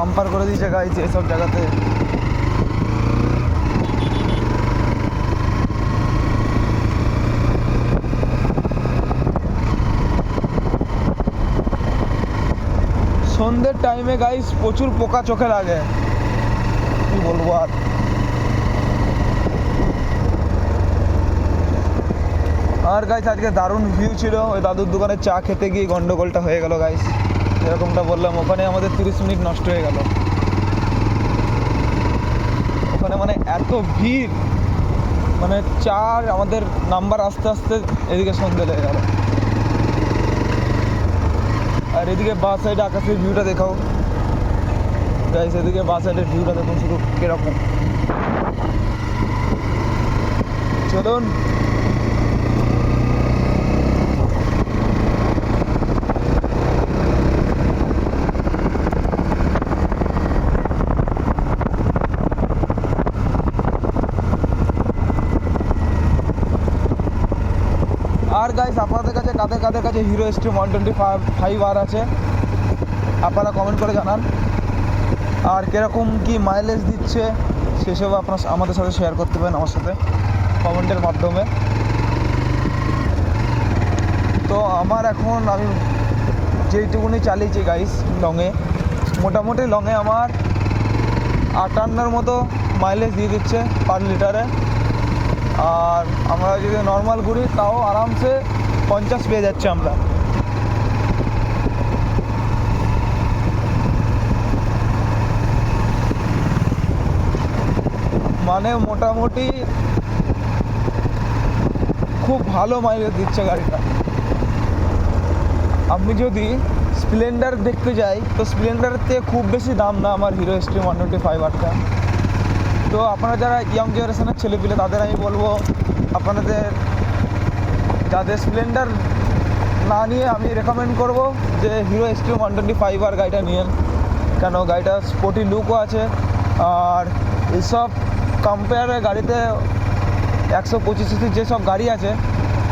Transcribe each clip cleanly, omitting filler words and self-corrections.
Bumper করে দিয়েছে guys এইসব জায়গাতে। সন্ধ্যের টাইমে গাইজ প্রচুর পোকা চোখে লাগে, কি বলবো আর। আর গাইজ আজকে দারুণ ভিউ ছিল, ওই দাদুর দোকানে চা খেতে গিয়ে গন্ডগোলটা হয়ে গেল গাইজ। যেরকমটা বললাম, ওখানে আমাদের 30 মিনিট নষ্ট হয়ে গেল। ওখানে মানে এত ভিড়, মানে চার আমাদের নাম্বার আস্তে আস্তে এদিকে সন্ধ্যে লেগে গেল। আর এদিকে বাঁ সাইডে আকাশের ভিউটা দেখাও গাইস, এদিকে বাঁ সাইডের ভিউটা দেখুন শুধু কিরকম। চলুন আর গাইস আপনাদের কাছে কাদের কাছে হিরো এক্সট্রিম 125 আর আছে আপনারা কমেন্ট করে জানান। আর কীরকম কি মাইলেজ দিচ্ছে সেসব আপনারা আমাদের সাথে শেয়ার করতে পারেন আমার সাথে কমেন্টের মাধ্যমে। তো আমার এখন আমি যেইটুকুনি চালিয়েছি গাইস লংয়ে, মোটামুটি লংয়ে আমার 58 মতো মাইলেজ দিয়ে দিচ্ছে পার লিটারে। আর আমরা যদি নর্মাল ঘুরি তাও আরামসে 50 পেয়ে যাচ্ছে আমরা। মানে মোটামুটি খুব ভালো মাইলেজ দিচ্ছে গাড়িটা। আপনি যদি স্প্লেন্ডার দেখতে যাই তো স্প্লেন্ডারের থেকে খুব বেশি দাম না আমার হিরো এক্সট্রিম 125 আরটা। তো আপনারা যারা ইয়ং জেনারেশনের ছেলেপিলে তাদের আমি বলবো, আপনাদের যাদের স্প্লেন্ডার না নিয়ে আমি রেকমেন্ড করব যে হিরো এক্সট্রিম 125 আর গাড়িটা নিয়েন। কেন গাড়িটা স্পোর্টি লুকও আছে, আর এইসব কম্পেয়ারে গাড়িতে 125 সিসির যেসব গাড়ি আছে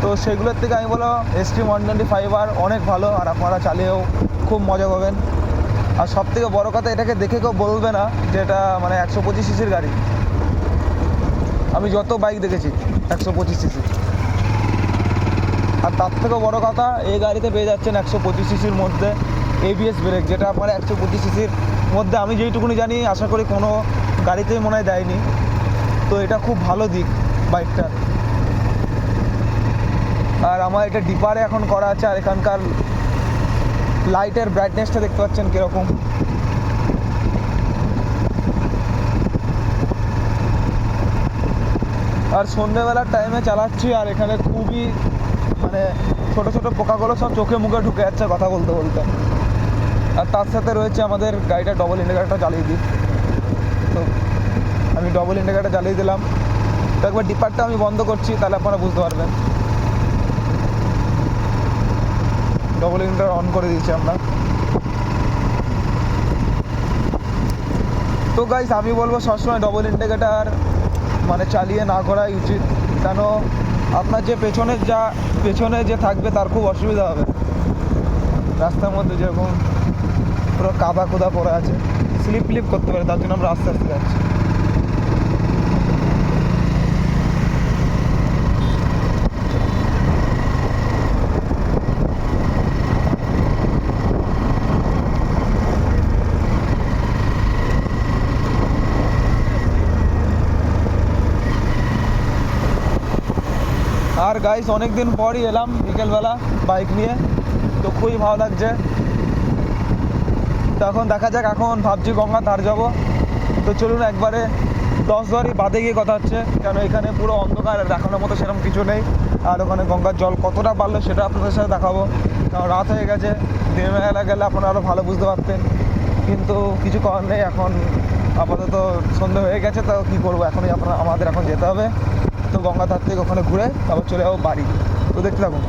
তো সেগুলোর থেকে আমি বলবো এক্সট্রিম 125 আর অনেক ভালো, আর আপনারা চালিয়েও খুব মজা পাবেন। আর সবথেকে বড় কথা, এটাকে দেখে কেউ বলবে না যে এটা মানে 125 সিসির গাড়ি। আমি যত বাইক দেখেছি 125 সিসি, আর তার থেকেও বড় কথা এই গাড়িতে পেয়ে যাচ্ছেন 125 সিসির মধ্যে ABS ব্রেক, যেটা আপনারা 125 সিসির মধ্যে আমি যেইটুকুনি জানি আশা করি কোনো গাড়িতেই মনে হয় দেয়নি। তো এটা খুব ভালো দিক বাইকটার। আর আমার এটা ডিপারে এখন করা আছে, আর এখানকার লাইটের ব্রাইটনেসটা দেখতে পাচ্ছেন কীরকম। আর সন্ধ্যেবেলার টাইমে চালাচ্ছি, আর এখানে খুবই মানে ছোটো ছোটো পোকাগুলো সব চোখে মুখে ঢুকে যাচ্ছে কথা বলতে বলতে। আর তার সাথে রয়েছে আমাদের গাড়িটা ডবল ইন্ডিকেটরটা জ্বালিয়ে দিই। তো আমি ডবল ইন্ডিকেটর জ্বালিয়ে দিলাম। তো একবার ডিপারটা আমি বন্ধ করছি, তাহলে আপনারা বুঝতে পারবেন। ডবল ইন্ডিকেটর অন করে দিয়েছি আমরা। তো গাইস আমি বলবো সবসময় ডবল ইন্ডিকেটর মানে চালিয়ে না করাই উচিত। কেন আপনার যে পেছনে যে থাকবে তার খুব অসুবিধা হবে। রাস্তার মধ্যে যেরকম পুরো কাদা কোদা পড়ে আছে, স্লিপ করতে পারে, তার জন্য আমরা আস্তে আস্তে যাচ্ছি। আর গাইস অনেক দিন পরই এলাম বিকেলবেলা বাইক নিয়ে, তো খুবই ভালো লাগছে। তো এখন দেখা যাক, এখন ভাবছি গঙ্গা ধার যাবো। তো চলুন একবারে 10 ধরি বাদে গিয়ে কথা হচ্ছে, কেন এখানে পুরো অন্ধকার, দেখানোর মতো সেরকম কিছু নেই। আর ওখানে গঙ্গার জল কতটা বাড়লো সেটা আপনাদের সাথে দেখাবো, কারণ রাত হয়ে গেছে। দিনের বেলা গেলে আপনারা আরও ভালো বুঝতে পারতেন, কিন্তু কিছু করার নেই। এখন আপাতত সন্ধ্যে হয়ে গেছে, তো কী করবো, এখনই আমাদের এখন যেতে হবে। তো গঙ্গা ধার থেকে ওখানে ঘুরে তারপর চলে যাবো বাড়ি। তো দেখতে থাকুন।